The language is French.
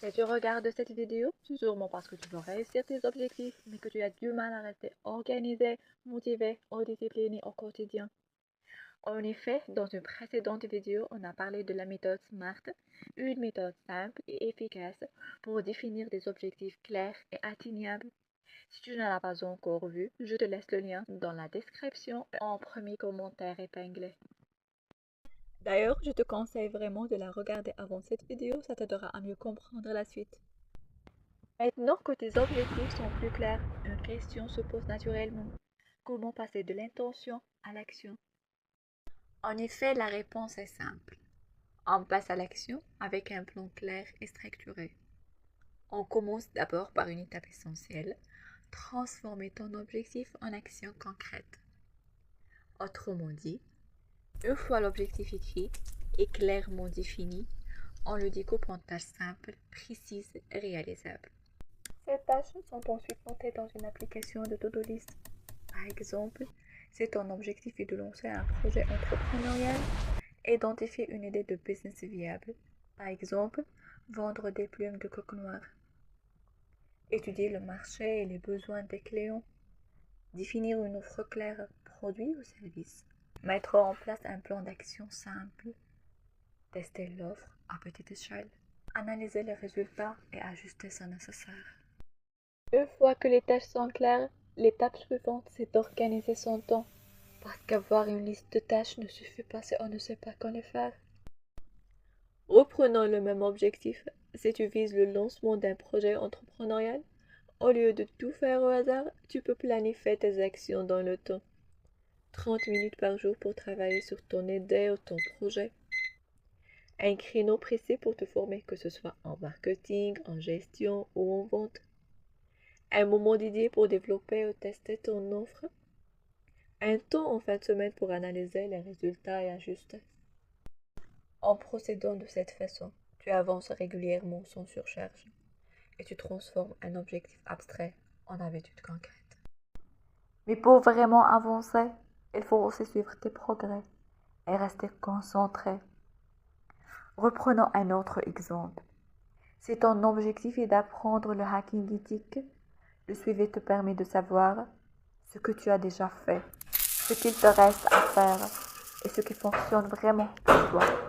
Si tu regardes cette vidéo, c'est sûrement parce que tu veux réussir tes objectifs, mais que tu as du mal à rester organisé, motivé ou discipliné au quotidien. En effet, dans une précédente vidéo, on a parlé de la méthode SMART, une méthode simple et efficace pour définir des objectifs clairs et atteignables. Si tu ne l'as pas encore vu, je te laisse le lien dans la description en premier commentaire épinglé. D'ailleurs, je te conseille vraiment de la regarder avant cette vidéo, ça t'aidera à mieux comprendre la suite. Maintenant que tes objectifs sont plus clairs, une question se pose naturellement. Comment passer de l'intention à l'action? En effet, la réponse est simple. On passe à l'action avec un plan clair et structuré. On commence d'abord par une étape essentielle, transformer ton objectif en action concrète. Autrement dit, une fois l'objectif écrit et clairement défini, on le découpe en tâches simples, précises et réalisables. Ces tâches sont ensuite notées dans une application de to-do list. Par exemple, si ton objectif est de lancer un projet entrepreneurial, identifier une idée de business viable. Par exemple, vendre des plumes de coq noir. Étudier le marché et les besoins des clients. Définir une offre claire, produit ou service. Mettre en place un plan d'action simple. Tester l'offre à petite échelle. Analyser les résultats et ajuster si nécessaire. Une fois que les tâches sont claires, l'étape suivante, c'est d'organiser son temps. Parce qu'avoir une liste de tâches ne suffit pas si on ne sait pas quoi les faire. Reprenons le même objectif. Si tu vises le lancement d'un projet entrepreneurial, au lieu de tout faire au hasard, tu peux planifier tes actions dans le temps. 30 minutes par jour pour travailler sur ton idée ou ton projet. Un créneau précis pour te former, que ce soit en marketing, en gestion ou en vente. Un moment dédié pour développer ou tester ton offre. Un temps en fin de semaine pour analyser les résultats et ajuster. En procédant de cette façon, tu avances régulièrement sans surcharge et tu transformes un objectif abstrait en habitude concrète. Mais pour vraiment avancer, il faut aussi suivre tes progrès et rester concentré. Reprenons un autre exemple. Si ton objectif est d'apprendre le hacking éthique, le suivi te permet de savoir ce que tu as déjà fait, ce qu'il te reste à faire et ce qui fonctionne vraiment pour toi.